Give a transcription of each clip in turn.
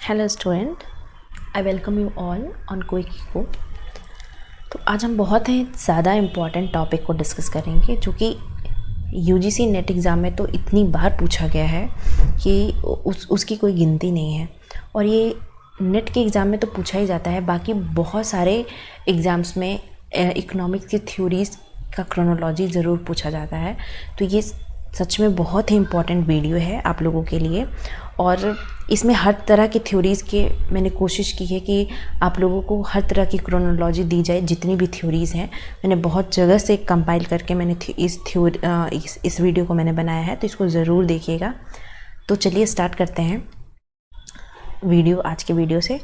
Hello student, I welcome you all on Quick Eco. तो आज हम बहुत ही ज़्यादा इम्पॉर्टेंट टॉपिक को डिस्कस करेंगे जो कि यूजीसी नेट एग्ज़ाम में तो इतनी बार पूछा गया है कि उसकी कोई गिनती नहीं है। और ये नेट के एग्ज़ाम में तो पूछा ही जाता है, बाकी बहुत सारे एग्ज़ाम्स में इकोनॉमिक्स की थ्योरीज़ का क्रोनोलॉजी ज़रूर पूछा जाता है। तो ये सच में बहुत ही इम्पॉर्टेंट वीडियो है आप लोगों के लिए। और इसमें हर तरह की थ्योरीज़ के मैंने कोशिश की है कि आप लोगों को हर तरह की क्रोनोलॉजी दी जाए। जितनी भी थ्योरीज़ हैं मैंने बहुत जगह से कंपाइल करके मैंने इस वीडियो को मैंने बनाया है, तो इसको ज़रूर देखिएगा। तो चलिए स्टार्ट करते हैं वीडियो आज के वीडियो से।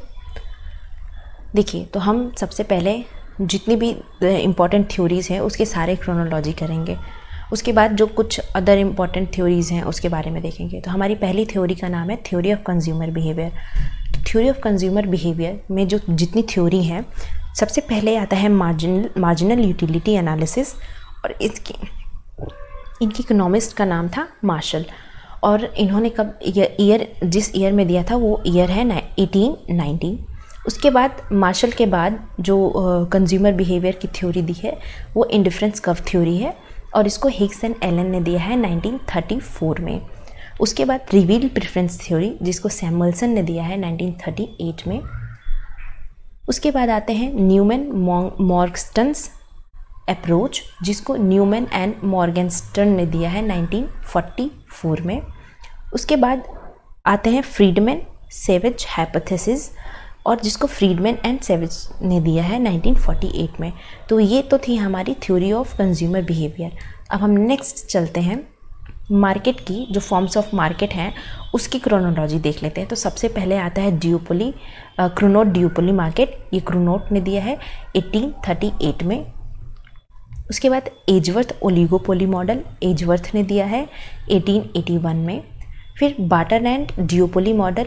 देखिए, तो हम सबसे पहले जितनी भी इम्पॉर्टेंट थ्योरीज़ हैं उसके सारे क्रोनोलॉजी करेंगे। उसके बाद जो कुछ अदर इम्पॉर्टेंट थ्योरीज़ हैं उसके बारे में देखेंगे। तो हमारी पहली थ्योरी का नाम है theory of consumer behaviour. Theory of consumer behaviour में जो जितनी थ्योरी हैं, सबसे पहले आता है मार्जिनल यूटिलिटी एनालिसिस। और इनकी इकोनॉमिस्ट का नाम था मार्शल। और इन्होंने कब जिस ईयर में दिया था वो ईयर है 1890। उसके बाद मार्शल के बाद जो कंज्यूमर बिहेवियर की थ्योरी दी है वो इंडिफरेंस कर्व थ्योरी है, और इसको हिग्स एंड एलन ने दिया है 1934 में। उसके बाद रिवील्ड प्रेफरेंस थ्योरी, जिसको सैमुअल्सन ने दिया है 1938 में। उसके बाद आते हैं न्यूमैन मॉर्गनस्टर्न्स अप्रोच, जिसको न्यूमैन एंड मॉर्गनस्टर्न ने दिया है 1944 में। उसके बाद आते हैं फ्रीडमैन सेवेज हाइपोथेसिस, और जिसको फ्रीडमैन एंड सेवेज ने दिया है 1948 में। तो ये तो थी हमारी थ्योरी ऑफ कंज्यूमर बिहेवियर। अब हम नेक्स्ट चलते हैं मार्केट की, जो फॉर्म्स ऑफ मार्केट हैं उसकी क्रोनोलॉजी देख लेते हैं। तो सबसे पहले आता है ड्यूपोली, क्रोनोट ड्यूपोली मार्केट। ये क्रोनोट ने दिया है 1838 में। उसके बाद एजवर्थ ओलिगोपोली मॉडल, एजवर्थ ने दिया है 1881 में। फिर बाटरलैंड ड्यूपोली मॉडल,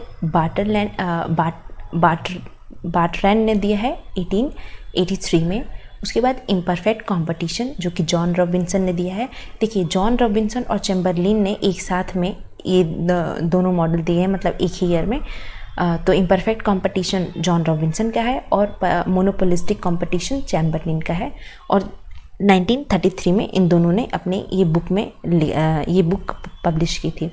बार्ट्रैंड ने दिया है 1883 में। उसके बाद इम्परफेक्ट कंपटीशन, जो कि जॉन रॉबिन्सन ने दिया है। देखिए, जॉन रॉबिन्सन और चैम्बरलिन ने एक साथ में ये दोनों मॉडल दिए हैं, मतलब एक ही ईयर में। तो इम्परफेक्ट कंपटीशन जॉन रॉबिन्सन का है और मोनोपोलिस्टिक कंपटीशन चैम्बरलिन का है। और 1933 में इन दोनों ने अपने ये बुक पब्लिश की थी।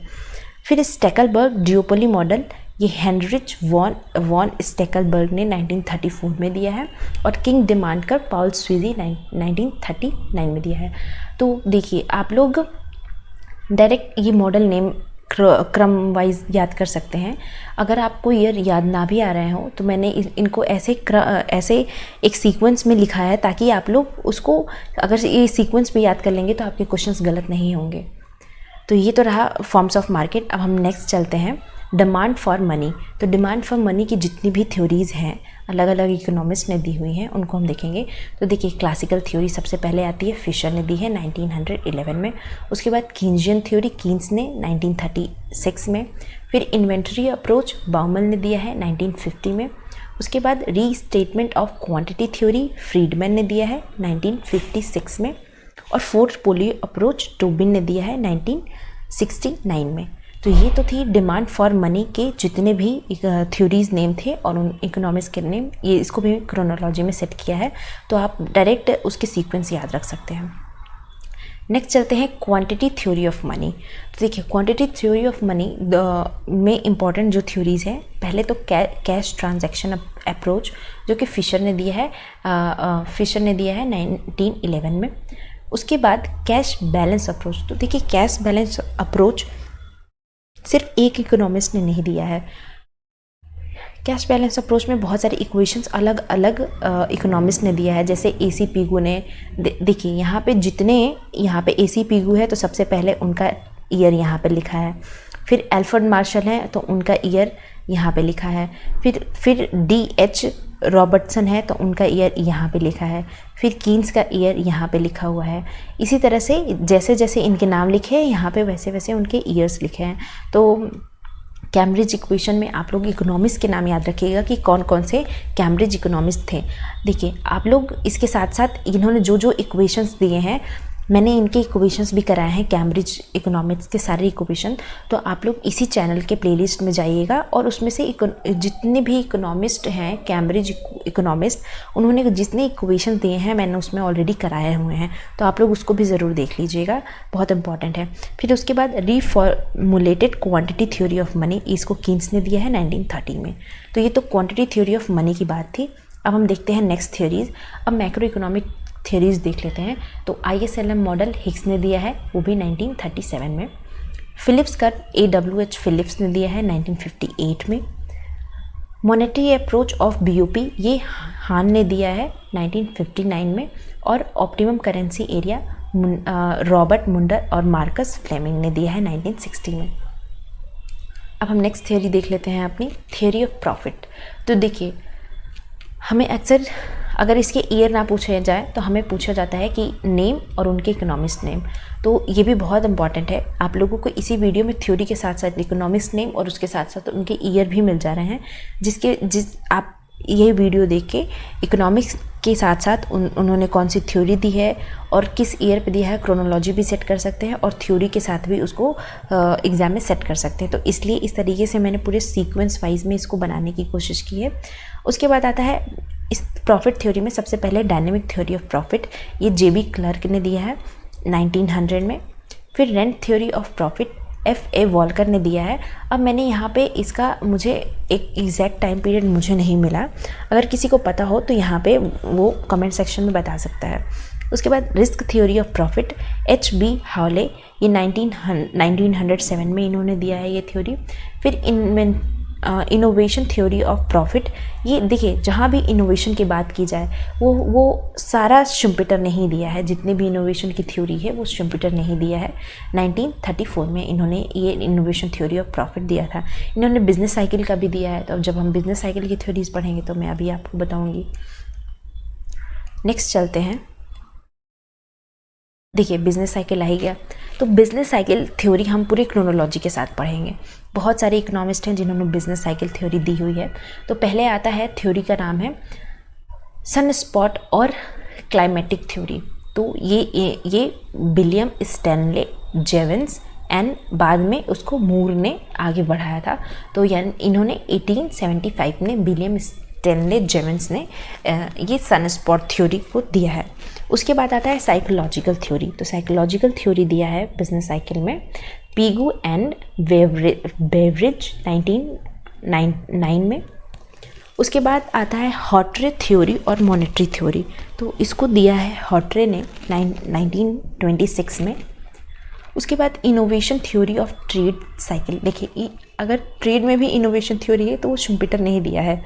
फिर स्टेकलबर्ग ड्यूपोली मॉडल, ये हेनरिच वॉन स्टेकलबर्ग ने 1934 में दिया है, और किंग डिमांड कर पॉल स्वीजी 1939 में दिया है। तो देखिए, आप लोग डायरेक्ट ये मॉडल नेम क्रम वाइज याद कर सकते हैं। अगर आपको ईयर याद ना भी आ रहे हो तो मैंने इनको ऐसे एक सीक्वेंस में लिखा है, ताकि आप लोग उसको अगर ये सीक्वेंस में याद कर लेंगे तो आपके क्वेश्चंस गलत नहीं होंगे। तो ये तो रहा फॉर्म्स ऑफ मार्केट। अब हम नेक्स्ट चलते हैं डिमांड फॉर मनी। तो डिमांड फॉर मनी की जितनी भी थ्योरीज़ हैं, अलग अलग इकोनॉमिस्ट ने दी हुई हैं, उनको हम देखेंगे। तो देखिए, क्लासिकल थ्योरी सबसे पहले आती है, फिशर ने दी है 1911 में। उसके बाद कीन्जियन थ्योरी, कीन्स ने 1936 में। फिर इन्वेंटरी अप्रोच, बाउमल ने दिया है 1950 में। उसके बाद restatement of quantity theory, Friedman ने दिया है 1956 में। और पोर्टफोलियो अप्रोच, टोबिन ने दिया है 1969 में। तो ये तो थी डिमांड फॉर मनी के जितने भी थ्योरीज नेम थे और उन इकोनॉमिक्स के नेम। ये इसको भी क्रोनोलॉजी में सेट किया है, तो आप डायरेक्ट उसके सीक्वेंस याद रख सकते हैं। नेक्स्ट चलते हैं क्वांटिटी थ्योरी ऑफ मनी। तो देखिए, क्वांटिटी थ्योरी ऑफ मनी में इंपॉर्टेंट जो थ्योरीज हैं, पहले तो कैश ट्रांजैक्शन अप्रोच, जो कि फिशर ने दिया है 1911 में। उसके बाद कैश बैलेंस अप्रोच। तो देखिए, कैश बैलेंस अप्रोच सिर्फ एक इकोनॉमिस्ट ने नहीं दिया है। कैश बैलेंस अप्रोच में बहुत सारे इक्वेशंस अलग अलग इकोनॉमिस्ट ने दिया है, जैसे AC पिगू ने। देखिए, यहाँ पे AC पिगू है तो सबसे पहले उनका ईयर यहाँ पे लिखा है। फिर एल्फ्रेड मार्शल है तो उनका ईयर यहाँ पे लिखा है। फिर DH रॉबर्टसन है तो उनका ईयर यहाँ पे लिखा है। फिर कीन्स का ईयर यहाँ पे लिखा हुआ है। इसी तरह से जैसे जैसे इनके नाम लिखे हैं यहाँ पे, वैसे वैसे उनके ईयर्स लिखे हैं। तो कैम्ब्रिज इक्वेशन में आप लोग इकोनॉमिस्ट के नाम याद रखिएगा कि कौन कौन से कैम्ब्रिज इकोनॉमिस्ट थे। देखिए, आप लोग इसके साथ साथ इन्होंने जो जो इक्वेशंस दिए हैं मैंने इनके इक्वेशंस भी कराए हैं, कैम्ब्रिज इकोनॉमिक्स के सारे इक्वेशन। तो आप लोग इसी चैनल के प्लेलिस्ट में जाइएगा और उसमें से जितने भी इकोनॉमिस्ट हैं, कैम्ब्रिज इकोनॉमिस्ट, उन्होंने जितने इक्वेशन दिए हैं मैंने उसमें ऑलरेडी कराए हुए हैं, तो आप लोग उसको भी ज़रूर देख लीजिएगा, बहुत इंपॉर्टेंट है। फिर उसके बाद रीफॉर्मुलेटेड क्वांटिटी थ्योरी ऑफ मनी, इसको कीन्स ने दिया है 1930 में। तो ये तो क्वांटिटी थ्योरी ऑफ मनी की बात थी। अब हम देखते हैं नेक्स्ट थ्योरीज। अब मैक्रो इकोनॉमिक थ्योरीज देख लेते हैं। तो ISLM मॉडल हिग्स ने दिया है, वो भी 1937 में। फिलिप्स का AWH फिलिप्स ने दिया है 1958 में। मॉनेटरी अप्रोच ऑफ BOP ये हान ने दिया है 1959 में। और ऑप्टिमम करेंसी एरिया रॉबर्ट मुंडर और मार्कस फ्लेमिंग ने दिया है 1960 में। अब हम नेक्स्ट थ्योरी देख लेते हैं अपनी, थ्योरी ऑफ प्रॉफिट। तो देखिए, हमें अक्सर अगर इसके ईयर ना पूछा जाए तो हमें पूछा जाता है कि नेम और उनके इकोनॉमिस्ट नेम, तो ये भी बहुत इंपॉर्टेंट है। आप लोगों को इसी वीडियो में थ्योरी के साथ साथ इकोनॉमिस्ट नेम और उसके साथ साथ उनके ईयर भी मिल जा रहे हैं, आप ये वीडियो देख के इकोनॉमिक्स के साथ साथ उन्होंने कौन सी थ्योरी दी है और किस ईयर पे दिया है, क्रोनोलॉजी भी सेट कर सकते हैं और थ्योरी के साथ भी उसको एग्ज़ाम में सेट कर सकते हैं। तो इसलिए इस तरीके से मैंने पूरे सीक्वेंस वाइज में इसको बनाने की कोशिश की है। उसके बाद आता है इस प्रॉफिट थ्योरी में सबसे पहले डायनेमिक थ्योरी ऑफ प्रॉफिट, ये JB क्लर्क ने दिया है 1900 में। फिर rent theory of profit FA Volker ने दिया है। अब मैंने यहाँ पे इसका मुझे एक एग्जैक्ट टाइम पीरियड मुझे नहीं मिला, अगर किसी को पता हो तो यहाँ पे वो कमेंट सेक्शन में बता सकता है। उसके बाद risk theory of profit HB हावले, ये 1907 में इन्होंने दिया है ये थ्योरी। फिर इनोवेशन थ्योरी ऑफ प्रॉफिट, ये देखिए जहाँ भी इनोवेशन की बात की जाए वो सारा शुम्पिटर ने ही दिया है, जितने भी इनोवेशन की थ्योरी है वो शुम्पिटर ने ही दिया है। 1934 में इन्होंने ये इनोवेशन थ्योरी ऑफ प्रॉफिट दिया था। इन्होंने बिजनेस साइकिल का भी दिया है, तो अब जब हम बिजनेस साइकिल की थ्योरीज पढ़ेंगे तो मैं अभी आपको बताऊँगी। नेक्स्ट चलते हैं, देखिए बिजनेस साइकिल आ ही गया, तो बिजनेस साइकिल थ्योरी हम पूरे क्रोनोलॉजी के साथ पढ़ेंगे। बहुत सारे इकोनॉमिस्ट हैं जिन्होंने बिजनेस साइकिल थ्योरी दी हुई है। तो पहले आता है थ्योरी का नाम है सन स्पॉट और क्लाइमेटिक थ्योरी। तो ये विलियम स्टैनले जेवंस एंड बाद में उसको मूर ने आगे बढ़ाया था। तो इन्होंने 1875 में विलियम स्टैनले जेवंस ने ये सन स्पॉट थ्योरी को दिया है। उसके बाद आता है साइकोलॉजिकल थ्योरी। तो साइकोलॉजिकल थ्योरी दिया है बिजनेस साइकिल में पीगू एंड बेवरिज 1909 में। उसके बाद आता है हॉटरे थ्योरी और मॉनेटरी थ्योरी। तो इसको दिया है हॉटरे ने 1926 में। उसके बाद innovation theory of trade cycle. देखिए अगर ट्रेड में भी इनोवेशन थ्योरी है तो वो शुम्पिटर ने ही दिया है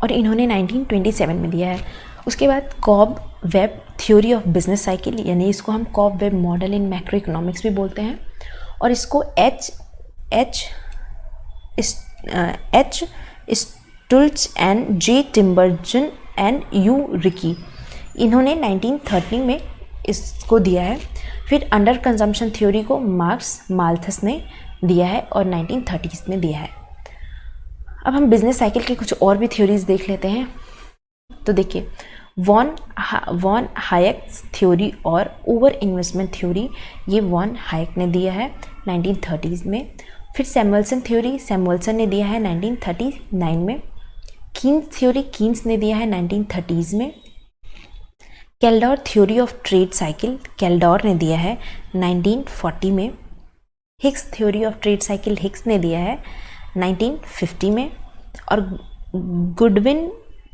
और इन्होंने 1927 में दिया है। उसके बाद Cobb web theory of business cycle, यानी इसको हम Cobb web model in macroeconomics भी बोलते हैं, और इसको H Schultz and J Tinbergen and U Ricci, इन्होंने 1930 में इसको दिया है। फिर अंडर कंजम्पशन थ्योरी को मार्क्स माल्थस ने दिया है और 1930s में दिया है। अब हम बिजनेस साइकिल की कुछ और भी थ्योरीज देख लेते हैं। तो देखिए वॉन हायक थ्योरी और ओवर इन्वेस्टमेंट थ्योरी, ये वॉन हायक ने दिया है 1930s में। फिर सैमुअल्सन थ्योरी सैमुअल्सन ने दिया है 1939 में। कीन्स थ्योरी कीन्स ने दिया है 1930s में। कैल्डोर थ्योरी ऑफ ट्रेड साइकिल कैल्डोर ने दिया है 1940 में। Higgs theory of trade cycle Higgs ने दिया है 1950 में। और गुडविन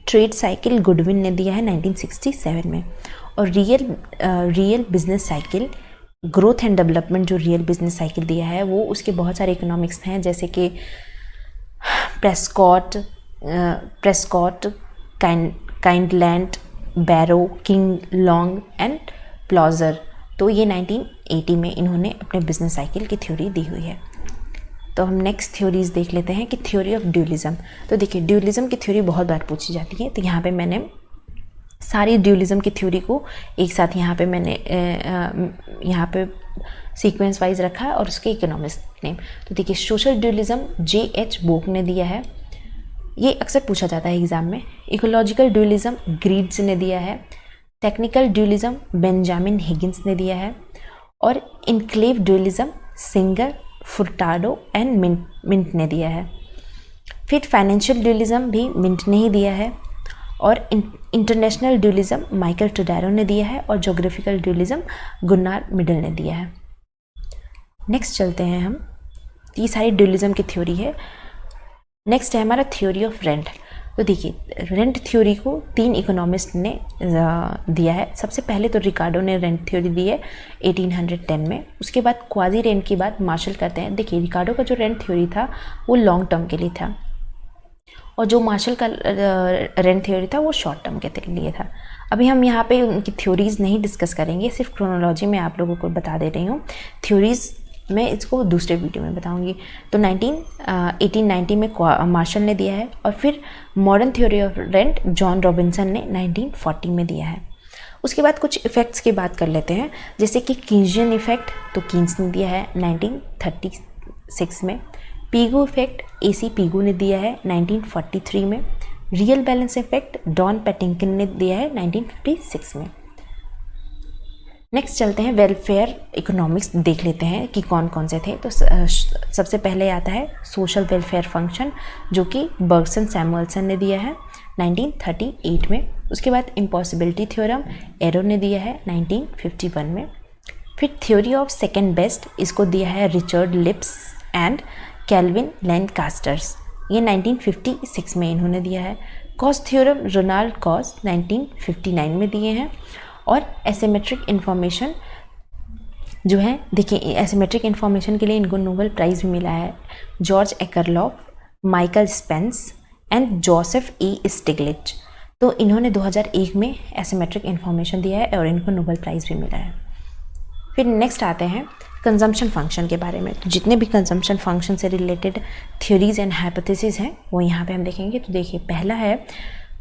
ट्रेड साइकिल गुडविन ने दिया है 1967 में। और real business cycle growth and development, जो रियल बिजनेस साइकिल दिया है वो उसके बहुत सारे इकोनॉमिक्स हैं, जैसे कि Prescott Kydland Barro King Long and Plosser. तो ये 1980 में इन्होंने अपने बिजनेस साइकिल की थ्योरी दी हुई है। तो हम नेक्स्ट थ्योरीज देख लेते हैं कि थ्योरी ऑफ ड्यूलिज्म। तो देखिए ड्यूलिज्म की थ्योरी बहुत बार पूछी जाती है, तो यहाँ पे मैंने सारी ड्यूलिज्म की थ्योरी को एक साथ यहाँ पे मैंने यहाँ पे सीक्वेंस वाइज रखा है और उसके इकोनॉमिस्ट नेम। तो देखिए सोशल ड्यूलिज्म J.H. बोक ने दिया है, ये अक्सर पूछा जाता है एग्जाम में। इकोलॉजिकल ड्यूलिज्म ग्रीड्स ने दिया है। टेक्निकल ड्यूलिज्म बेंजामिन हिगिंस ने दिया है, और enclave dualism singer, फुर्टाडो and mint ने दिया है। फिर फाइनेंशियल ड्यूलिज्म भी मिंट ने ही दिया है, और इंटरनेशनल ड्यूलिज्म माइकल टोडारो ने दिया है, और जोग्राफिकल ड्यूलिज्म गुन्नार मिडल ने दिया है। नेक्स्ट चलते हैं हम, ये सारी ड्यूलिज्म की थ्योरी है। नेक्स्ट है हमारा थ्योरी ऑफ रेंट। तो देखिए, रेंट थ्योरी को 3 इकोनॉमिस्ट ने दिया है। सबसे पहले तो रिकार्डो ने रेंट थ्योरी दी है 1810 में। उसके बाद क्वाजी रेंट की बात मार्शल करते हैं। देखिए, रिकार्डो का जो रेंट थ्योरी था वो लॉन्ग टर्म के लिए था, और जो मार्शल का रेंट थ्योरी था वो शॉर्ट टर्म के लिए था। अभी हम यहाँ पे उनकी थ्योरीज नहीं डिस्कस करेंगे, सिर्फ क्रोनोलॉजी में आप लोगों को बता दे रही हूँ। थ्योरीज मैं इसको दूसरे वीडियो में बताऊंगी। तो 1890 में मार्शल ने दिया है, और फिर modern theory of rent John Robinson ने 1940 में दिया है। उसके बाद कुछ इफ़ेक्ट्स की बात कर लेते हैं, जैसे कि कीन्जियन इफेक्ट तो कीन्स ने दिया है 1936 में। पीगू इफेक्ट AC पीगू ने दिया है 1943 में। रियल बैलेंस इफेक्ट डॉन पैटिंगटन ने दिया है 1956 में। नेक्स्ट चलते हैं, वेलफेयर इकोनॉमिक्स देख लेते हैं कि कौन कौन से थे। तो सबसे पहले आता है सोशल वेलफेयर फंक्शन, जो कि बर्गसन सैमुअल्सन ने दिया है 1938 में। उसके बाद इम्पॉसिबिलिटी थ्योरम एरो ने दिया है 1951 में। फिर थ्योरी ऑफ सेकेंड बेस्ट, इसको दिया है रिचर्ड लिप्स एंड कैल्विन लैंकास्टर्स, ये 1956 में इन्होंने दिया है। कॉस थ्योरम रोनाल्ड कॉस 1959 में दिए हैं। और एसिमेट्रिक इन्फॉर्मेशन जो है, देखिए एसिमेट्रिक इन्फॉर्मेशन के लिए इनको नोबेल प्राइज़ भी मिला है। George Akerlof, Michael Spence and Joseph E. Stiglitz, तो इन्होंने 2001 में एसिमेट्रिक इन्फॉर्मेशन दिया है और इनको नोबेल प्राइज़ भी मिला है। फिर नेक्स्ट आते हैं कंजम्पशन फंक्शन के बारे में। तो जितने भी कंजम्पशन फंक्शन से रिलेटेड थ्योरीज एंड हाइपोथेसिस हैं वो यहाँ पे हम देखेंगे। तो देखिए, पहला है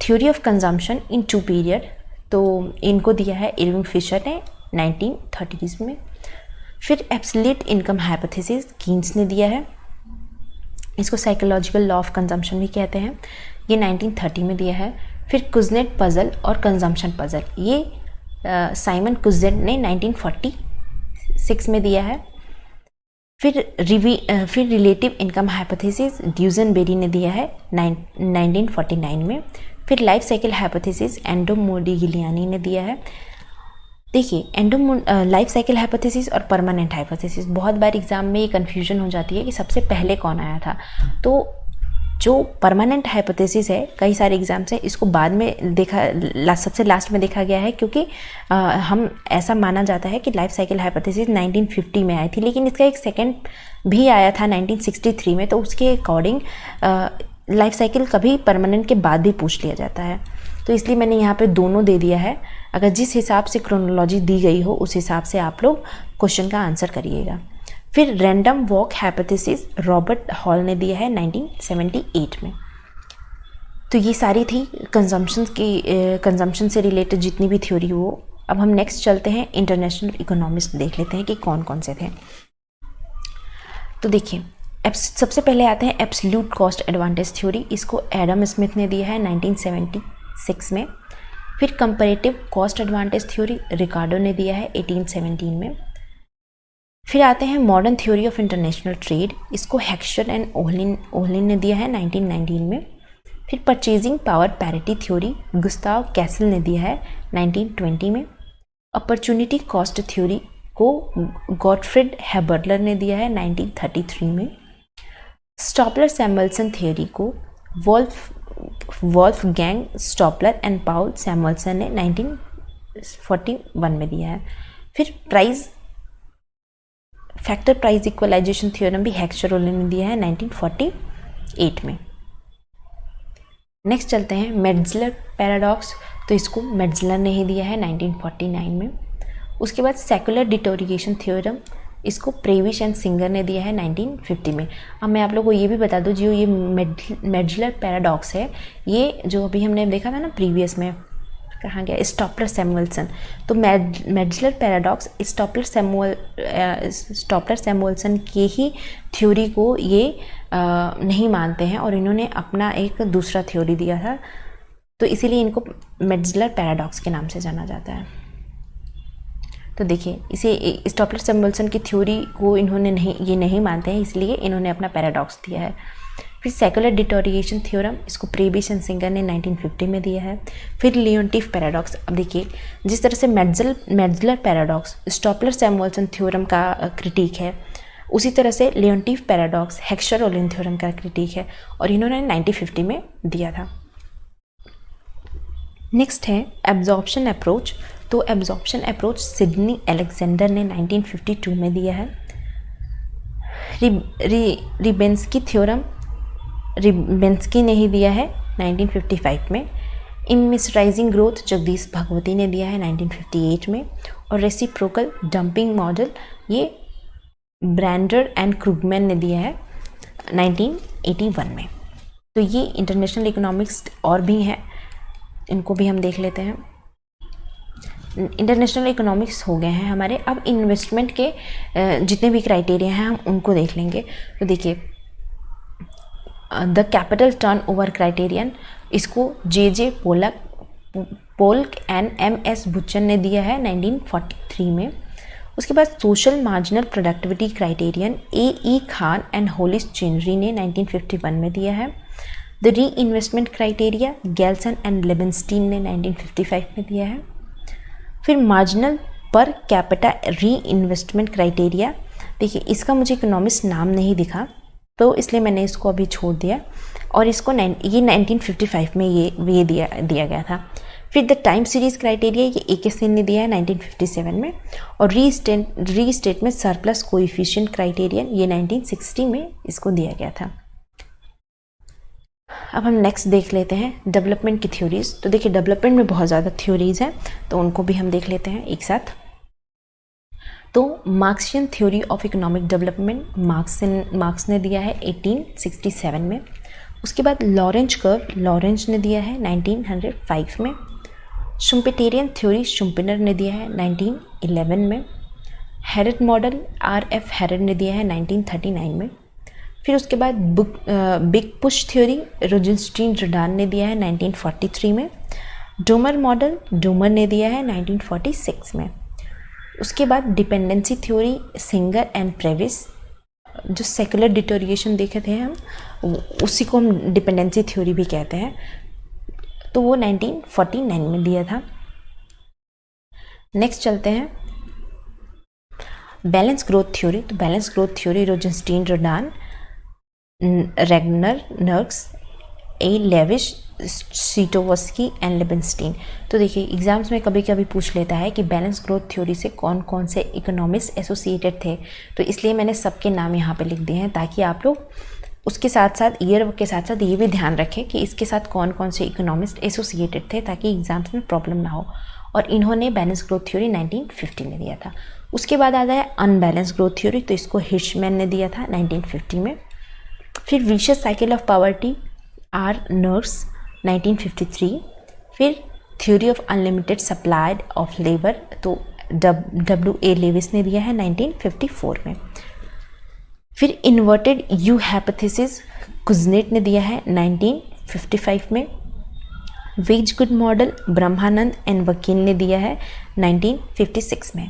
theory of consumption in 2 period, तो इनको दिया है इरविंग फिशर ने 1930s में। फिर एब्सोल्यूट इनकम हाइपोथेसिस कीन्स ने दिया है, इसको साइकोलॉजिकल लॉ ऑफ कंजम्पशन भी कहते हैं, ये 1930 में दिया है। फिर कुजनेट पजल और कंजम्पशन पजल, ये साइमन कुजनेट ने 1946 में दिया है। फिर रिलेटिव इनकम हाइपोथेसिस ड्यूजनबेरी ने दिया है 1949 में। फिर लाइफ साइकिल हाइपोथेसिस एंडो मोडिगिलियानी ने दिया है। देखिए, लाइफ साइकिल हाइपोथेसिस और परमानेंट हाइपोथेसिस, बहुत बार एग्जाम में ये कन्फ्यूजन हो जाती है कि सबसे पहले कौन आया था। तो जो परमानेंट हाइपोथेसिस है, कई सारे एग्जाम से इसको बाद में सबसे लास्ट में देखा गया है, क्योंकि हम ऐसा माना जाता है कि लाइफ साइकिल हाइपोथेसिस 1950 में आई थी, लेकिन इसका एक सेकेंड भी आया था 1963 में। तो उसके अकॉर्डिंग लाइफ साइकिल कभी परमानेंट के बाद भी पूछ लिया जाता है, तो इसलिए मैंने यहाँ पे दोनों दे दिया है। अगर जिस हिसाब से क्रोनोलॉजी दी गई हो उस हिसाब से आप लोग क्वेश्चन का आंसर करिएगा। फिर random walk hypothesis Robert hall ने दिया है 1978 में। तो ये सारी थी कंजम्पशन से रिलेटेड जितनी भी थ्योरी हो। अब हम नेक्स्ट चलते हैं, इंटरनेशनल इकोनॉमिस्ट देख लेते हैं कि कौन कौन से थे। तो देखिए, सबसे पहले आते हैं एब्सोल्यूट कॉस्ट एडवांटेज थ्योरी, इसको एडम स्मिथ ने दिया है 1976 में। फिर कंपैरेटिव कॉस्ट एडवांटेज थ्योरी रिकार्डो ने दिया है 1817 में। फिर आते हैं modern theory of international trade, इसको हेक्सचर एंड ओहलिन ने दिया है 1919 में। फिर purchasing power parity theory Gustav castle ने दिया है 1920 में। अपॉर्चुनिटी कॉस्ट थ्योरी को गॉटफ्रिड हैबर्लर ने दिया है 1933 में। स्टॉपलर सैमुअल्सन थ्योरी को वॉल्फगैंग स्टॉपलर एंड पाउल सैमुअल्सन ने 1941 में दिया है। फिर फैक्टर प्राइस इक्वलाइजेशन थ्योरम भी हेक्सचर ओहलिन ने दिया है 1948 में। नेक्स्ट चलते हैं मेट्जलर पैराडॉक्स, तो इसको मेट्जलर ने ही दिया है 1949 में। उसके बाद सेकुलर डिटोरिएशन थ्योरम, इसको प्रेविश एंड सिंगर ने दिया है 1950 में। अब मैं आप लोगों को ये भी बता दूं, जो ये मेट्जलर पैराडॉक्स है, ये जो अभी हमने देखा था ना प्रीवियस में, कहाँ गया, स्टॉपलर सैमुअल्सन, तो मेट्जलर पैराडॉक्स स्टॉपलर सैमुअल्सन के ही थ्योरी को ये नहीं मानते हैं और इन्होंने अपना एक दूसरा थ्योरी दिया था, तो इसीलिए इनको मेट्जलर पैराडॉक्स के नाम से जाना जाता है। तो देखिए इसे स्टॉपलर-सैमुअल्सन की थ्योरी को इन्होंने नहीं मानते हैं, इसलिए इन्होंने अपना पैराडॉक्स दिया है। फिर सेकुलर डिटोरिएशन थ्योरम, इसको प्रेबिश एंड सिंगर ने 1950 में दिया है। फिर लियोनटिफ पैराडॉक्स, अब देखिए जिस तरह से मेट्जलर पैराडॉक्स स्टॉपलर-सैमुअल्सन थ्योरम का क्रिटिक है, उसी तरह से लियोनटिफ पैराडॉक्स हेक्सचर-ओलिन थ्योरम का क्रिटिक है और इन्होंने 1950 में दिया था। नेक्स्ट है एब्जॉर्प्शन अप्रोच। तो एब्जॉर्प्शन अप्रोच सिडनी अलेक्जेंडर ने 1952 में दिया है। रिबेंस्की थ्योरम रिबेंस्की ने ही दिया है 1955 में। इममिसराइजिंग ग्रोथ जगदीश भगवती ने दिया है 1958 में। और रेसिप्रोकल डंपिंग मॉडल ये ब्रैंडर एंड क्रूगमैन ने दिया है 1981 में। तो ये इंटरनेशनल इकोनॉमिक्स और भी हैं, इनको भी हम देख लेते हैं। इंटरनेशनल इकोनॉमिक्स हो गए हैं हमारे। अब इन्वेस्टमेंट के जितने भी क्राइटेरिया हैं हम उनको देख लेंगे। तो देखिए the capital turn over criterion, इसको जे पोल्क एंड MS बुचन ने दिया है 1943 में। उसके बाद social marginal productivity criterion AE Khan and Hollis Chenery ने 1951 में दिया है। The reinvestment criteria Galenson and Leibenstein ने 1955 में दिया है। फिर मार्जिनल पर कैपिटा री इन्वेस्टमेंट क्राइटेरिया, देखिए इसका मुझे इकोनॉमिक्स नाम नहीं दिखा तो इसलिए मैंने इसको अभी छोड़ दिया और इसको ये 1955 में ये दिया गया था। फिर द टाइम सीरीज क्राइटेरिया ये AK सेन ने दिया है 1957 में। और रीस्टेटमेंट सरप्लस कोएफिशिएंट क्राइटेरियन ये 1960 में इसको दिया गया था। अब हम नेक्स्ट देख लेते हैं डेवलपमेंट की थ्योरीज। तो देखिए डेवलपमेंट में बहुत ज़्यादा थ्योरीज हैं तो उनको भी हम देख लेते हैं एक साथ। तो Marxian theory of economic development marks ने दिया है 1867 में। उसके बाद लॉरेंज ने दिया है 1905 में। शुम्पेटेरियन थ्योरी शुम्पेटर ने दिया है 1911 में। हेरेड मॉडल RF हेरेड ने दिया है 1939 में। फिर उसके बाद बिग पुश थ्योरी रोजेनस्टीन रडान ने दिया है 1943 में। डोमर मॉडल डोमर ने दिया है 1946 में। उसके बाद डिपेंडेंसी थ्योरी सिंगर एंड प्रेविस, जो सेकुलर डिटोरिएशन देखे थे हम उसी को हम डिपेंडेंसी थ्योरी भी कहते हैं, तो वो 1949 में दिया था। नेक्स्ट चलते हैं बैलेंस ग्रोथ थ्योरी। तो balance growth theory Rosenstein Rodan Ragnar Nurkse Lewis Scitovsky and Leibenstein. तो देखिए एग्जाम्स में कभी कभी पूछ लेता है कि बैलेंस ग्रोथ थ्योरी से कौन कौन से इकोनॉमिस्ट एसोसिएटेड थे, तो इसलिए मैंने सबके नाम यहाँ पे लिख दिए हैं ताकि आप लोग उसके साथ साथ ईयर के साथ साथ ये भी ध्यान रखें कि इसके साथ कौन कौन से इकोनॉमिस्ट एसोसिएटेड थे ताकि एग्जाम्स में प्रॉब्लम ना हो। और इन्होंने बैलेंस ग्रोथ थ्योरी 1950 में दिया था। उसके बाद आता है अनबैलेंस ग्रोथ थ्योरी, तो इसको हिर्शमैन ने दिया था 1950 में। फिर vicious cycle of poverty nurse 1953। फिर theory of unlimited supply of labour, तो W.A. लेविस ने दिया है 1954 में। फिर इन्वर्टेड यू हाइपोथेसिस कुजनेट ने दिया है 1955 में। Wage good model Brahmananda and Vakil ने दिया है 1956 में।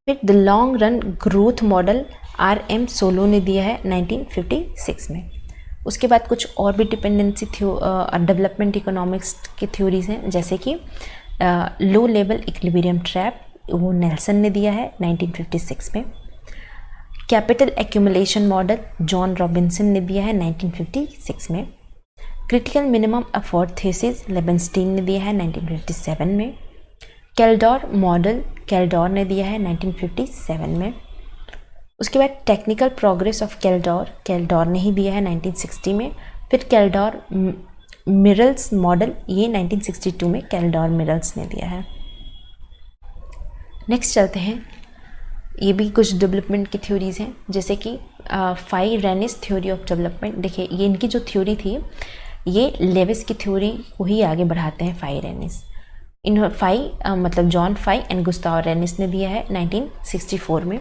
फिर the long run growth model RM Solow ने दिया है 1956 में। उसके बाद कुछ और भी डिपेंडेंसी डेवलपमेंट इकोनॉमिक्स की थ्योरीज हैं, जैसे कि लो लेवल इक्विलिब्रियम ट्रैप, वो नेल्सन ने दिया है 1956 में। Capital accumulation model John Robinson ने दिया है 1956 में। क्रिटिकल मिनिमम एफर्ट थीसिस लेबनस्टीन ने दिया है 1957 में। कैल्डोर मॉडल कैल्डोर ने दिया है 1957 में। उसके बाद टेक्निकल प्रोग्रेस ऑफ कैल्डोर ने ही दिया है 1960 में। फिर कैल्डोर मिरल्स मॉडल ये 1962 में कैल्डोर मिरल्स ने दिया है। नेक्स्ट चलते हैं, ये भी कुछ डेवलपमेंट की थ्योरीज हैं, जैसे कि फाई रेनिस थ्योरी ऑफ डेवलपमेंट। देखिए ये इनकी जो थ्योरी थी ये लेविस की थ्योरी को ही आगे बढ़ाते हैं फाई रेनिस। मतलब जॉन फाई एंड गुस्ताव रेनिस ने दिया है 1964 में।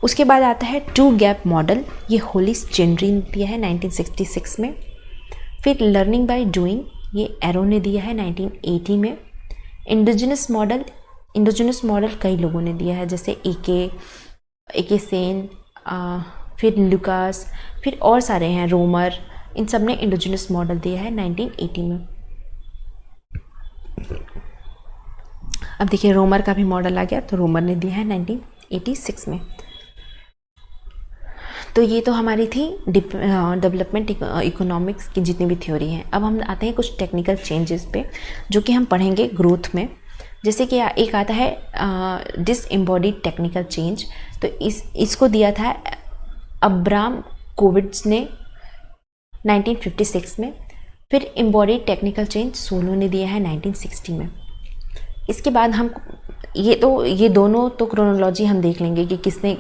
उसके बाद आता है टू गैप मॉडल, ये होलिस चेनरी ने दिया है 1966 में। फिर लर्निंग बाय डूइंग ये एरो ने दिया है 1980 में। इंडोजिनस मॉडल कई लोगों ने दिया है, जैसे ए के सेन, फिर लुकास, फिर और सारे हैं, रोमर, इन सब ने इंडोजिनस मॉडल दिया है 1980 में। अब देखिए रोमर का भी मॉडल आ गया, तो रोमर ने दिया है 1986 में। तो ये तो हमारी थी डेवलपमेंट इकोनॉमिक्स की जितनी भी थ्योरी हैं। अब हम आते हैं कुछ टेक्निकल चेंजेस पे जो कि हम पढ़ेंगे ग्रोथ में। जैसे कि एक आता है डिसएम्बॉडीड टेक्निकल चेंज, तो इसको दिया था अब्राम कोविड्स ने 1956 में। फिर एम्बॉडीड टेक्निकल चेंज सोलो ने दिया है 1960 में। इसके बाद हम ये दोनों तो क्रोनोलॉजी हम देख लेंगे कि किसने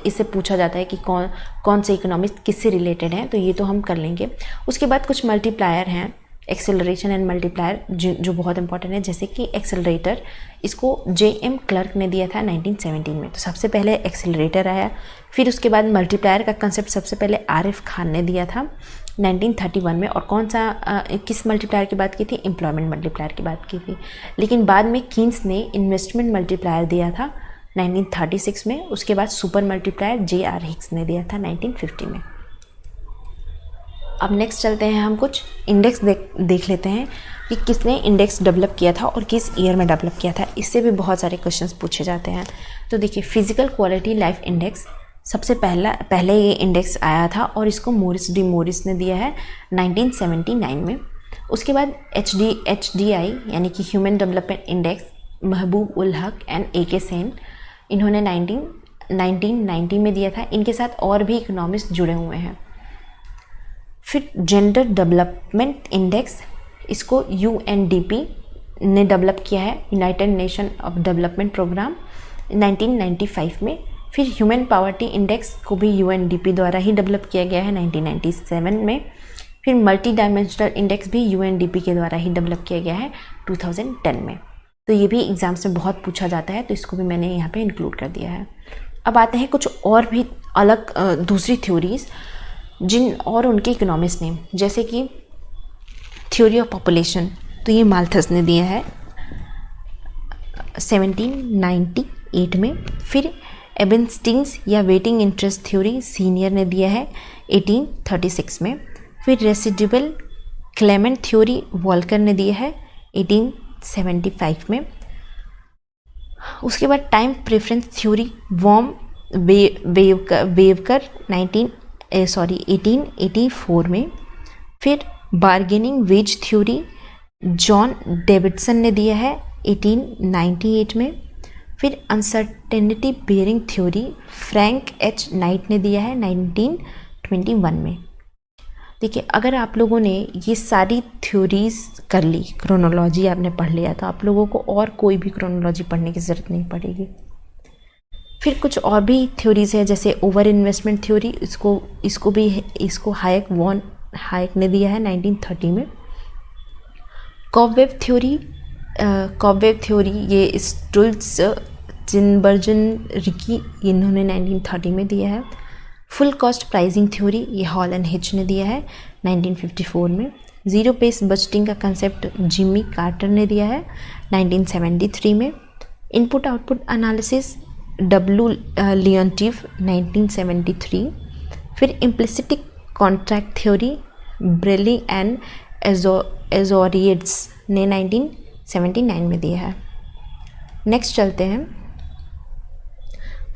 इससे पूछा जाता है कि कौन से इकोनॉमिस्ट किससे रिलेटेड हैं, तो ये तो हम कर लेंगे। उसके बाद कुछ मल्टीप्लायर हैं, एक्सेलरेशन एंड मल्टीप्लायर, जो बहुत इंपॉर्टेंट है। जैसे कि एक्सेलरेटर, इसको J.M. क्लर्क ने दिया था 1917 में। तो सबसे पहले एक्सेलरेटर आया। फिर उसके बाद मल्टीप्लायर का कंसेप्ट सबसे पहले R.F. खान ने दिया था 1931 में। और कौन सा किस मल्टीप्लायर की बात की थी? एम्प्लॉयमेंट मल्टीप्लायर की बात की थी। लेकिन बाद में कीन्स ने इन्वेस्टमेंट मल्टीप्लायर दिया था 1936 में। उसके बाद सुपर मल्टीप्लायर J.R. हिक्स ने दिया था 1950 में। अब नेक्स्ट चलते हैं, हम कुछ इंडेक्स देख लेते हैं कि किसने इंडेक्स डेवलप किया था और किस ईयर में डेवलप किया था। इससे भी बहुत सारे क्वेश्चंस पूछे जाते हैं। तो देखिए, फिजिकल क्वालिटी लाइफ इंडेक्स सबसे पहले ये इंडेक्स आया था और इसको मोरिस डी मोरिस ने दिया है 1979 में। उसके बाद HDI यानी कि human development index Mehboob ul Haq and A.K. Sen, इन्होंने 1990 में दिया था। इनके साथ और भी इकोनॉमिस्ट जुड़े हुए हैं। फिर जेंडर डेवलपमेंट इंडेक्स, इसको UNDP ने डेवलप किया है, United Nation of development programme, 1995 में। फिर ह्यूमन पॉवर्टी इंडेक्स को भी UNDP द्वारा ही डेवलप किया गया है 1997 में। फिर मल्टी डायमेंशनल इंडेक्स भी UNDP के द्वारा ही डेवलप किया गया है 2010 में। तो ये भी एग्जाम्स में बहुत पूछा जाता है, तो इसको भी मैंने यहाँ पे इंक्लूड कर दिया है। अब आते हैं कुछ और भी अलग दूसरी थ्योरीज जिन और उनके इकोनॉमिस्ट ने, जैसे कि थ्योरी ऑफ पॉपुलेशन, तो ये माल्थस ने दिया है 1798 में। फिर एबेनस्टीन्स या वेटिंग इंटरेस्ट थ्योरी सीनियर ने दिया है 1836 में। फिर रेसिडुअल क्लेमेंट थ्योरी वॉल्कर ने दिया है 1875 में। उसके बाद टाइम प्रेफरेंस थ्योरी वॉम वेवकर 1884 में। फिर bargaining wage theory John Davidson ने दिया है 1898 में। फिर uncertainty bearing theory Frank H. Knight ने दिया है 1921 में। देखिए, अगर आप लोगों ने ये सारी थ्योरीज कर ली, क्रोनोलॉजी आपने पढ़ लिया, तो आप लोगों को और कोई भी क्रोनोलॉजी पढ़ने की ज़रूरत नहीं पड़ेगी। फिर कुछ और भी थ्योरीज है, जैसे ओवर इन्वेस्टमेंट थ्योरी, इसको हायक ने दिया है 1930 में। कॉबवेब थ्योरी ये स्टुल्ट्स चिनबर्जन रिकी, इन्होंने 1930 में दिया है। फुल कॉस्ट प्राइसिंग थ्योरी ये हॉल एंड हिच ने दिया है 1954 में। ज़ीरो बेस बजटिंग का कंसेप्ट जिमी कार्टर ने दिया है 1973 में। Input output analysis W. लियोन्टिव 1973। फिर इम्प्लिसिटिक कॉन्ट्रैक्ट थ्योरी ब्रेली एंड एजोरियड्स ने 1979 में दिया है। नेक्स्ट चलते हैं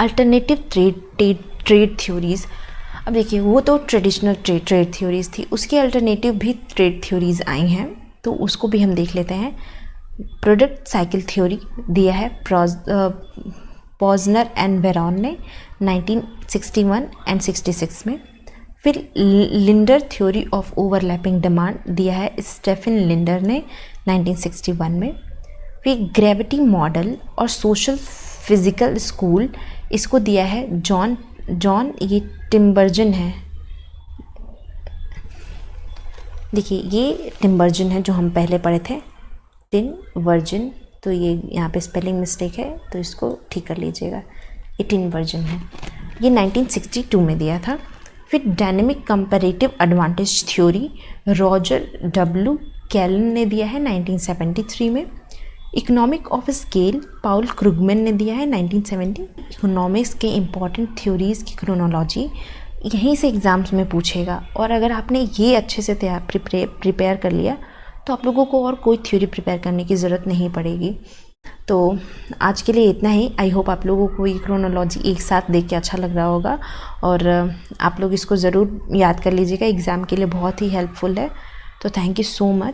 अल्टरनेटिव ट्रेड थ्योरीज। अब देखिए, वो तो ट्रेडिशनल ट्रेड थ्योरीज थी, उसके अल्टरनेटिव भी ट्रेड थ्योरीज आई हैं, तो उसको भी हम देख लेते हैं। प्रोडक्ट साइकिल थ्योरी दिया है पॉजनर एंड वेरॉन ने 1961 एंड 66 में। फिर Lindner theory of overlapping demand दिया है स्टेफन लिंडर ने 1961 में। फिर ग्रेविटी मॉडल और सोशल फिजिकल स्कूल, इसको दिया है जॉन ये टिम्बर्जन है। देखिए, ये टिम्बर्जन है जो हम पहले पढ़े थे, टिनवर्जन, तो ये यहाँ पे स्पेलिंग मिस्टेक है, तो इसको ठीक कर लीजिएगा, ये टिनवर्जन है। ये 1962 में दिया था। फिर dynamic comparative advantage theory Roger W. कैलन ने दिया है 1973 में। Economic of scale Paul Krugman ने दिया है 1970। इकोनॉमिक्स के इम्पॉर्टेंट थ्योरीज़ की क्रोनोलॉजी यहीं से एग्ज़ाम्स में पूछेगा, और अगर आपने ये अच्छे से प्रिपेयर कर लिया तो आप लोगों को और कोई थ्योरी प्रिपेयर करने की ज़रूरत नहीं पड़ेगी। तो आज के लिए इतना ही। आई होप आप लोगों को ये क्रोनोलॉजी एक साथ देख के अच्छा लग रहा होगा, और आप लोग इसको ज़रूर याद कर लीजिएगा, एग्ज़ाम के लिए बहुत ही हेल्पफुल है। तो थैंक यू सो मच।